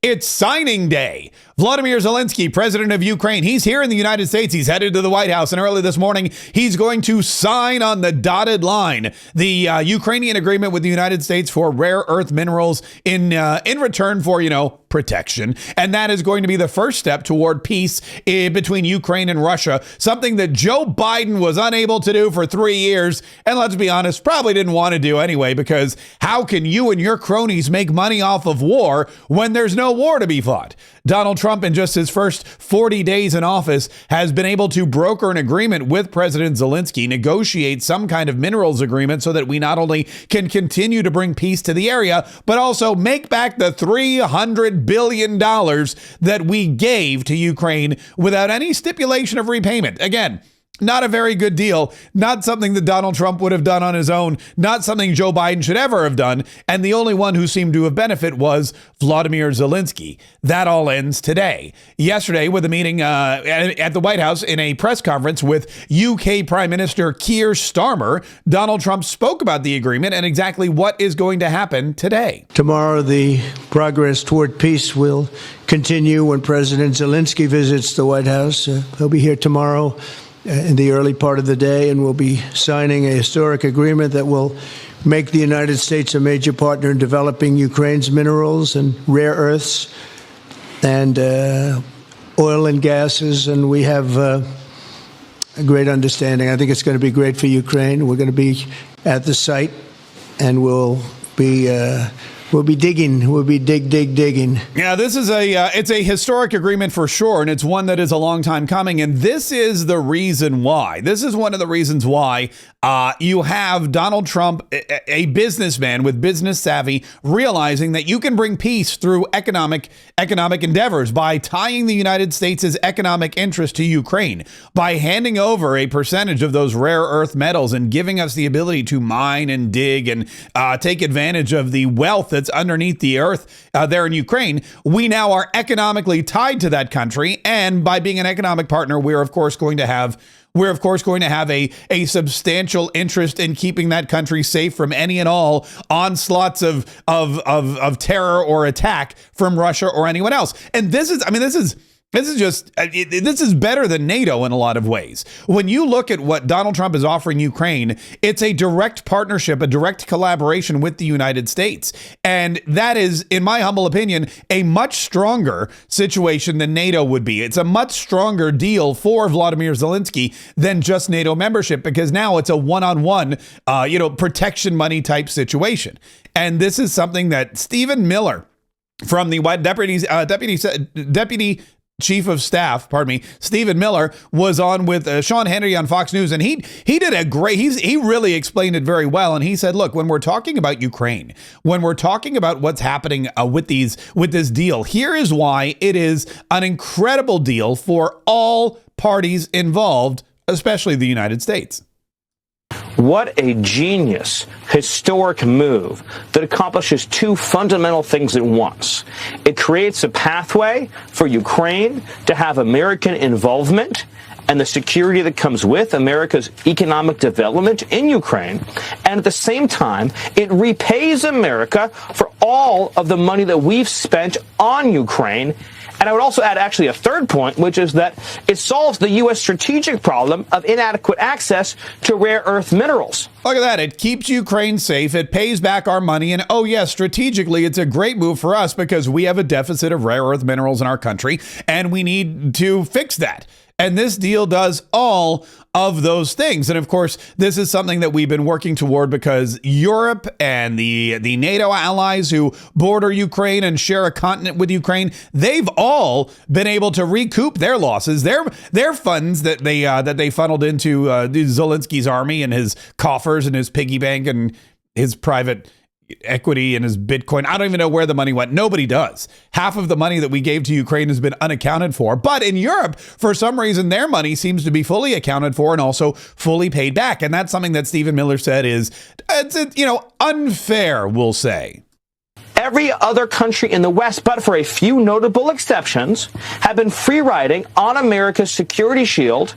It's signing day. Volodymyr Zelensky, president of Ukraine, he's here in the United States. He's headed to the White House, and early this morning, he's going to sign on the dotted line the Ukrainian agreement with the United States for rare earth minerals in return for, protection. And that is going to be the first step toward peace between Ukraine and Russia, something that Joe Biden was unable to do for 3 years. And let's be honest, probably didn't want to do anyway, because how can you and your cronies make money off of war when there's no war to be fought? Donald Trump, in just his first 40 days in office, has been able to broker an agreement with President Zelensky, negotiate some kind of minerals agreement so that we not only can continue to bring peace to the area, but also make back the $300 billion that we gave to Ukraine without any stipulation of repayment. Again, not a very good deal, not something that Donald Trump would have done on his own, not something Joe Biden should ever have done, and the only one who seemed to have benefited was Volodymyr Zelensky. That all ends today. Yesterday, with a meeting at the White House in a press conference with UK Prime Minister Keir Starmer, Donald Trump spoke about the agreement and exactly what is going to happen today. Tomorrow, the progress toward peace will continue when President Zelensky visits the White House. He'll be here tomorrow in the early part of the day, and we'll be signing a historic agreement that will make the United States a major partner in developing Ukraine's minerals and rare earths and oil and gases. And we have a great understanding. I think it's going to be great for Ukraine. We're going to be at the site, and we'll be digging. We'll be digging. Yeah, this is it's a historic agreement for sure, and it's one that is a long time coming. And this is the reason why. This is one of the reasons why you have Donald Trump, a businessman with business savvy, realizing that you can bring peace through economic endeavors by tying the United States' economic interest to Ukraine, by handing over a percentage of those rare earth metals and giving us the ability to mine and dig and take advantage of the wealth that's underneath the earth there in Ukraine. We now are economically tied to that country, and by being an economic partner, we're of course going to have a substantial interest in keeping that country safe from any and all onslaughts of terror or attack from Russia or anyone else. And this is better than NATO in a lot of ways. When you look at what Donald Trump is offering Ukraine, it's a direct partnership, a direct collaboration with the United States. And that is, in my humble opinion, a much stronger situation than NATO would be. It's a much stronger deal for Volodymyr Zelensky than just NATO membership, because now it's a one-on-one, protection money type situation. And this is something that Stephen Miller from the Deputy Chief of Staff, Stephen Miller, was on with Sean Hannity on Fox News, and he did he really explained it very well. And he said, look, when we're talking about Ukraine, when we're talking about what's happening with this deal, here is why it is an incredible deal for all parties involved, especially the United States. What a genius, historic move that accomplishes two fundamental things at once. It creates a pathway for Ukraine to have American involvement and the security that comes with America's economic development in Ukraine. And at the same time, it repays America for all of the money that we've spent on Ukraine. And I would also add actually a third point, which is that it solves the U.S. strategic problem of inadequate access to rare earth minerals. Look at that. It keeps Ukraine safe. It pays back our money. And oh, yes, strategically, it's a great move for us because we have a deficit of rare earth minerals in our country, and we need to fix that. And this deal does all of those things. And of course, this is something that we've been working toward because Europe and the NATO allies who border Ukraine and share a continent with Ukraine, they've all been able to recoup their losses. Their funds that they funneled into Zelensky's army and his coffers and his piggy bank and his private equity and his Bitcoin. I don't even know where the money went. Nobody does. Half of the money that we gave to Ukraine has been unaccounted for. But in Europe, for some reason, their money seems to be fully accounted for and also fully paid back. And that's something that Stephen Miller said is, it's unfair, we'll say. Every other country in the West, but for a few notable exceptions, have been free riding on America's security shield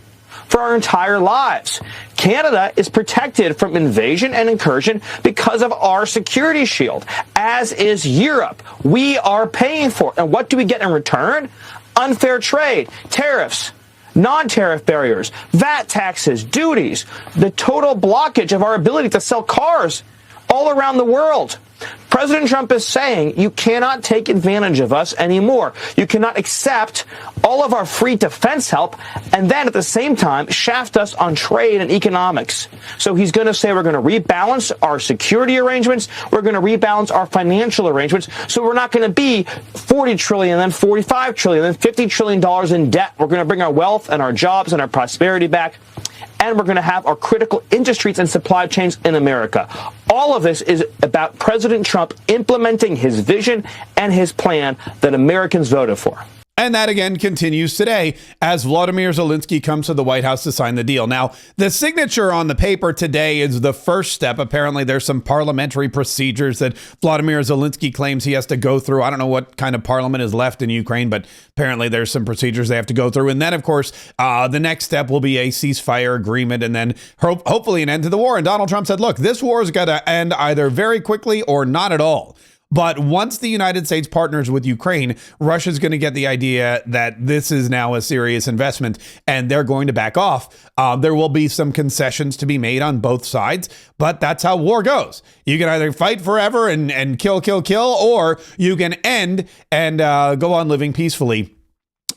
for our entire lives. Canada is protected from invasion and incursion because of our security shield, as is Europe. We are paying for it. And what do we get in return? Unfair trade, tariffs, non-tariff barriers, VAT taxes, duties, the total blockage of our ability to sell cars all around the world. President Trump is saying you cannot take advantage of us anymore. You cannot accept all of our free defense help and then at the same time shaft us on trade and economics. So he's going to say we're going to rebalance our security arrangements. We're going to rebalance our financial arrangements. So we're not going to be 40 trillion, then 45 trillion, then $50 trillion in debt. We're going to bring our wealth and our jobs and our prosperity back. And we're going to have our critical industries and supply chains in America. All of this is about President Trump implementing his vision and his plan that Americans voted for. And that again continues today as Volodymr Zelensky comes to the White House to sign the deal. Now, the signature on the paper today is the first step. Apparently, there's some parliamentary procedures that Volodymr Zelensky claims he has to go through. I don't know what kind of parliament is left in Ukraine, but apparently there's some procedures they have to go through. And then, of course, the next step will be a ceasefire agreement and then hopefully an end to the war. And Donald Trump said, look, this war is going to end either very quickly or not at all. But once the United States partners with Ukraine, Russia's going to get the idea that this is now a serious investment and they're going to back off. There will be some concessions to be made on both sides, but that's how war goes. You can either fight forever and kill, or you can end and go on living peacefully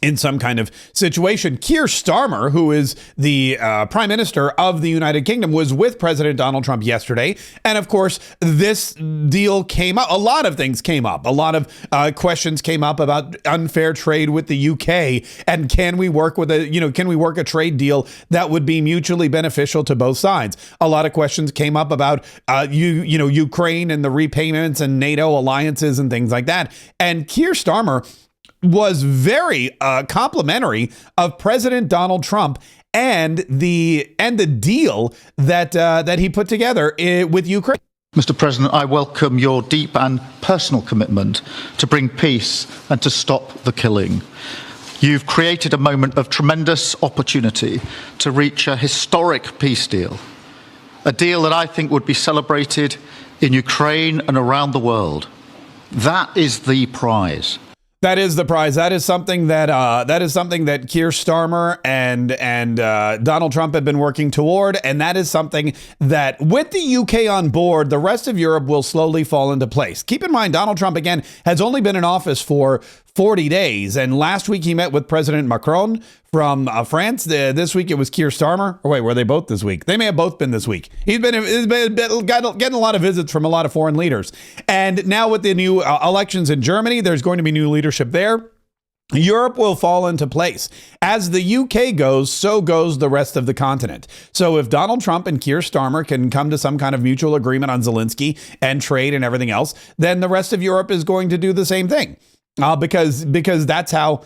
in some kind of situation. Keir Starmer, who is the Prime Minister of the United Kingdom, was with President Donald Trump yesterday. And of course, this deal came up. A lot of things came up. A lot of questions came up about unfair trade with the UK. And can we work with can we work a trade deal that would be mutually beneficial to both sides? A lot of questions came up about, Ukraine and the repayments and NATO alliances and things like that. And Keir Starmer was very complimentary of President Donald Trump and the deal that he put together with Ukraine. Mr. President, I welcome your deep and personal commitment to bring peace and to stop the killing. You've created a moment of tremendous opportunity to reach a historic peace deal, a deal that I think would be celebrated in Ukraine and around the world. That is the prize. That is the prize. That is something that Keir Starmer and Donald Trump have been working toward, and that is something that, with the UK on board, the rest of Europe will slowly fall into place. Keep in mind, Donald Trump again has only been in office for 40 days, and last week he met with President Macron from France. This week it was Keir Starmer. Or wait, were they both this week? They may have both been this week. He's been getting a lot of visits from a lot of foreign leaders. And now with the new elections in Germany, there's going to be new leadership there. Europe will fall into place. As the UK goes, so goes the rest of the continent. So if Donald Trump and Keir Starmer can come to some kind of mutual agreement on Zelensky and trade and everything else, then the rest of Europe is going to do the same thing. Because that's how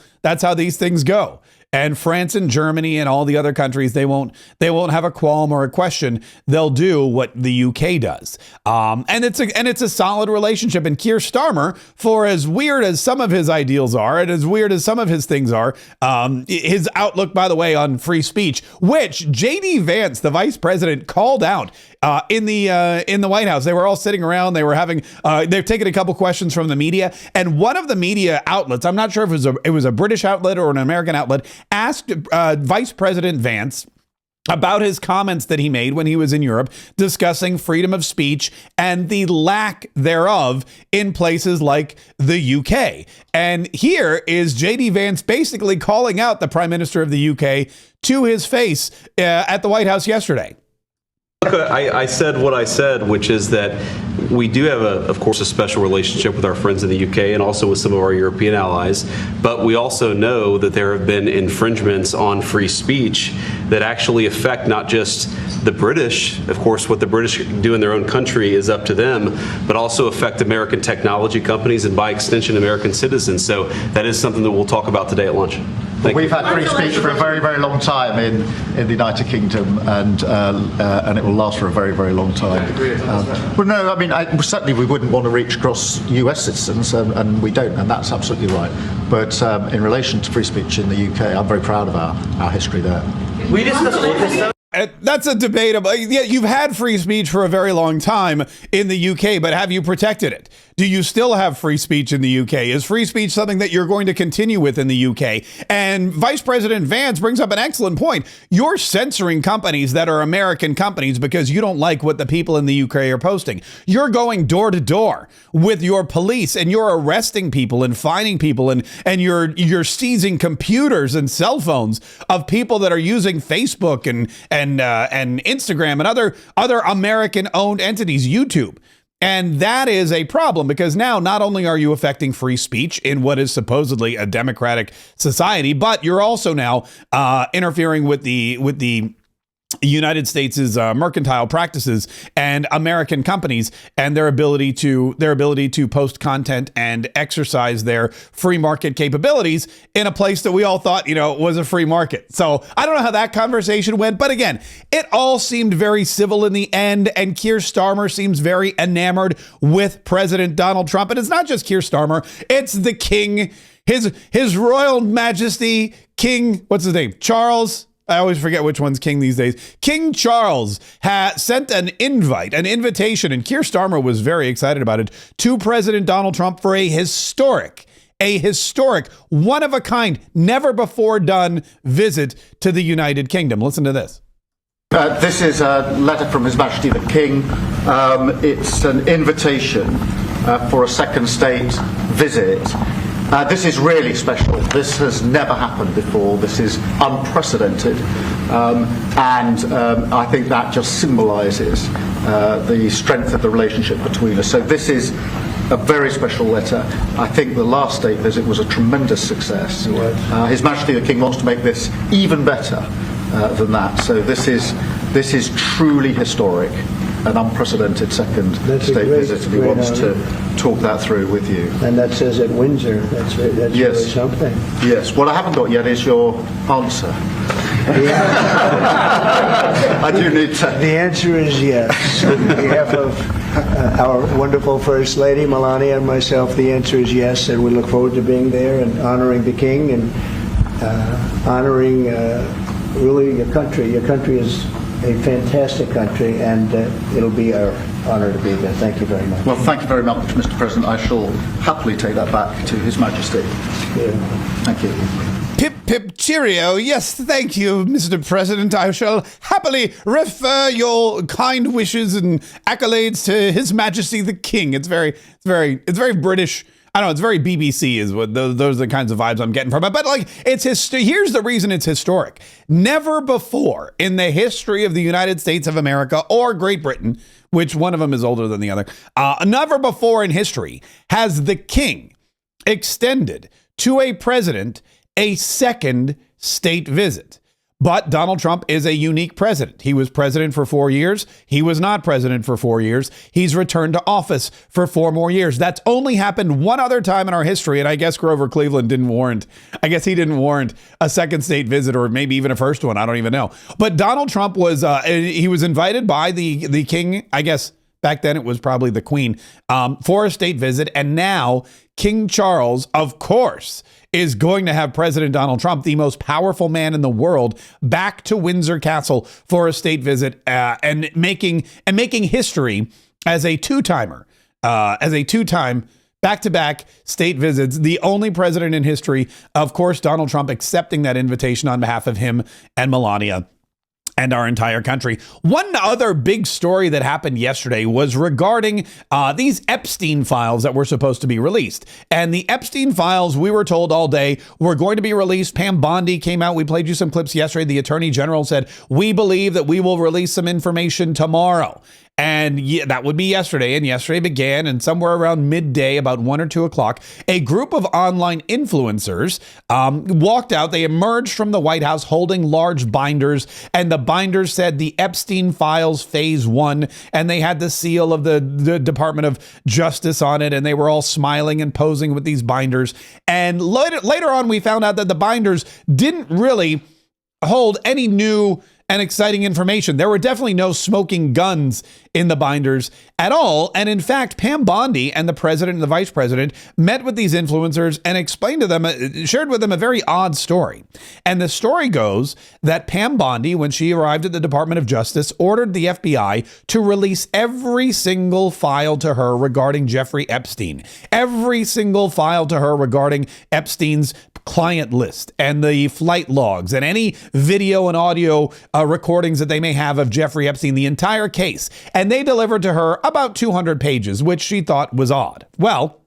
these things go. And France and Germany and all the other countries, they won't have a qualm or a question. They'll do what the UK does. And it's a solid relationship. And Keir Starmer, for as weird as some of his ideals are, and as weird as some of his things are, his outlook, by the way, on free speech, which J.D. Vance, the vice president, called out in the White House. They were all sitting around. They were they've taken a couple questions from the media, and one of the media outlets, I'm not sure if it was a British outlet or an American outlet, asked Vice President Vance about his comments that he made when he was in Europe discussing freedom of speech and the lack thereof in places like the UK. And here is J.D. Vance basically calling out the Prime Minister of the UK to his face at the White House yesterday. Look, I said what I said, which is that we do have, of course, a special relationship with our friends in the UK and also with some of our European allies. But we also know that there have been infringements on free speech that actually affect not just the British. Of course, what the British do in their own country is up to them, but also affect American technology companies and, by extension, American citizens. So that is something that we'll talk about today at lunch. We've had free speech for a very, very long time in the United Kingdom, and it will last for a very, very long time. Well, no, I mean, certainly we wouldn't want to reach across US citizens, and we don't, and that's absolutely right. But in relation to free speech in the UK, I'm very proud of our history there. We discussed all this stuff. That's a debatable. Yeah, you've had free speech for a very long time in the UK, but have you protected it? Do you still have free speech in the UK? Is free speech something that you're going to continue with in the UK? And Vice President Vance brings up an excellent point. You're censoring companies that are American companies because you don't like what the people in the UK are posting. You're going door to door with your police and you're arresting people and fining people and you're seizing computers and cell phones of people that are using Facebook and Instagram and other American-owned entities, YouTube. And that is a problem because now not only are you affecting free speech in what is supposedly a democratic society, but you're also now interfering with the United States' mercantile practices and American companies and their ability to post content and exercise their free market capabilities in a place that we all thought, was a free market. So I don't know how that conversation went, but again, it all seemed very civil in the end, and Keir Starmer seems very enamored with President Donald Trump. And it's not just Keir Starmer, it's the king, his Royal Majesty King, what's his name? Charles. I always forget which one's king these days. King Charles sent an invitation, and Keir Starmer was very excited about it, to President Donald Trump for a historic, one of a kind, never before done visit to the United Kingdom. Listen to this. This is a letter from His Majesty the King. It's an invitation for a second state visit. This is really special. This has never happened before. This is unprecedented. And I think that just symbolises the strength of the relationship between us. So this is a very special letter. I think the last state visit was a tremendous success. His Majesty the King wants to make this even better than that. So this is truly historic. An unprecedented second state visit, and he wants to talk that through with you. And that says at Windsor. That's yes. Really something. Yes. What I haven't got yet is your answer. I do need to. The answer is yes. On behalf of our wonderful First Lady, Melania, and myself, the answer is yes, and we look forward to being there and honoring the King and honoring really your country. Your country is a fantastic country, and it'll be our honor to be there. Thank you very much. Well, thank you very much, Mr. President. I shall happily take that back to His Majesty. Yeah. Thank you. Pip, pip, cheerio. Yes, thank you, Mr. President. I shall happily refer your kind wishes and accolades to His Majesty the King. It's very British. I don't know, it's very BBC is what those are the kinds of vibes I'm getting from it. But here's the reason it's historic. Never before in the history of the United States of America or Great Britain, which one of them is older than the other, never before in history has the king extended to a president a second state visit. But Donald Trump is a unique president. He was president for 4 years. He was not president for 4 years. He's returned to office for 4 more years. That's only happened one other time in our history, and I guess Grover Cleveland didn't warrant a second state visit, or maybe even a first one. I don't even know. But Donald Trump was invited by the king, I guess. Back then, it was probably the Queen, for a state visit. And now King Charles, of course, is going to have President Donald Trump, the most powerful man in the world, back to Windsor Castle for a state visit and making history as a two-time back-to-back state visits. The only president in history, of course, Donald Trump accepting that invitation on behalf of him and Melania and our entire country. One other big story that happened yesterday was regarding these Epstein files that were supposed to be released. And the Epstein files, we were told all day, were going to be released. Pam Bondi came out. We played you some clips yesterday. The Attorney General said, we believe that we will release some information tomorrow. And that would be yesterday. And yesterday began, and somewhere around midday, about 1 or 2 o'clock, a group of online influencers walked out. They emerged from the White House holding large binders, and the binders said the Epstein Files Phase 1, and they had the seal of the Department of Justice on it, and they were all smiling and posing with these binders. And later on, we found out that the binders didn't really hold any new and exciting information. There were definitely no smoking guns in the binders at all. And in fact, Pam Bondi and the president and the vice president met with these influencers and explained to them, shared with them a very odd story. And the story goes that Pam Bondi, when she arrived at the Department of Justice, ordered the FBI to release every single file to her regarding Jeffrey Epstein, every single file to her regarding Epstein's client list and the flight logs and any video and audio recordings that they may have of Jeffrey Epstein, the entire case. And they delivered to her about 200 pages, which she thought was odd. Well,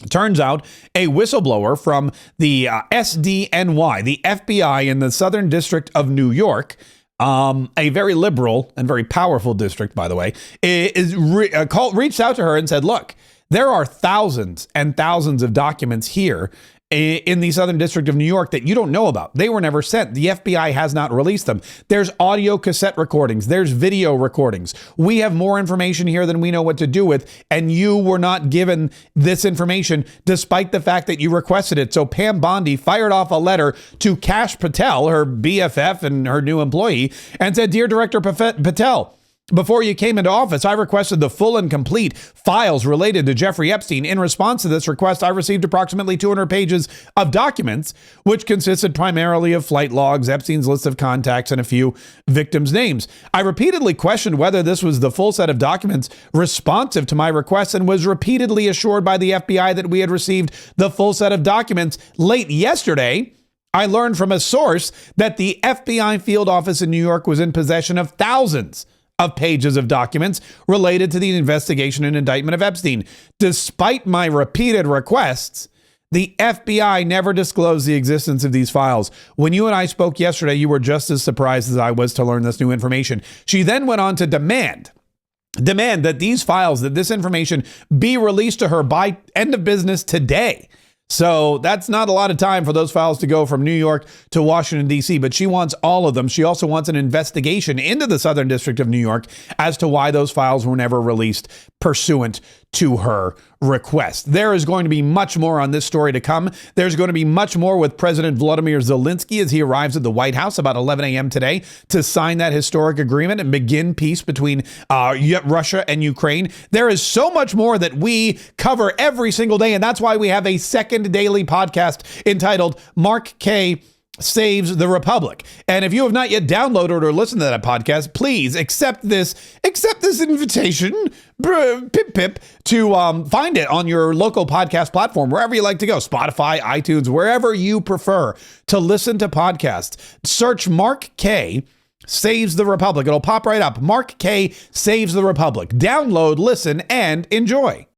turns out a whistleblower from the SDNY, the FBI in the Southern District of New York, a very liberal and very powerful district, by the way, reached out to her and said, look, there are thousands and thousands of documents here in the Southern District of New York that you don't know about. They were never sent. The FBI has not released them. There's audio cassette recordings. There's video recordings. We have more information here than we know what to do with, and you were not given this information despite the fact that you requested it. So Pam Bondi fired off a letter to Kash Patel, her BFF and her new employee, and said, Dear Director Patel, before you came into office, I requested the full and complete files related to Jeffrey Epstein. In response to this request, I received approximately 200 pages of documents, which consisted primarily of flight logs, Epstein's list of contacts, and a few victims' names. I repeatedly questioned whether this was the full set of documents responsive to my request and was repeatedly assured by the FBI that we had received the full set of documents. Late yesterday, I learned from a source that the FBI field office in New York was in possession of thousands of pages of documents related to the investigation and indictment of Epstein. Despite my repeated requests, the FBI never disclosed the existence of these files. When you and I spoke yesterday, you were just as surprised as I was to learn this new information. She then went on to demand that these files, that this information be released to her by end of business today. So that's not a lot of time for those files to go from New York to Washington, D.C., but she wants all of them. She also wants an investigation into the Southern District of New York as to why those files were never released pursuant to her request. There is going to be much more on this story to come. There's going to be much more with President Volodymr Zelenskyy as he arrives at the White House about 11 a.m. today to sign that historic agreement and begin peace between Russia and Ukraine. There is so much more that we cover every single day, and that's why we have a second daily podcast entitled Mark Kaye Saves the Republic. And if you have not yet downloaded or listened to that podcast, please accept this invitation, pip, to find it on your local podcast platform, wherever you like to go, Spotify, iTunes, wherever you prefer to listen to podcasts. Search Mark Kaye Saves the Republic. It'll pop right up. Mark Kaye Saves the Republic. Download, listen, and enjoy.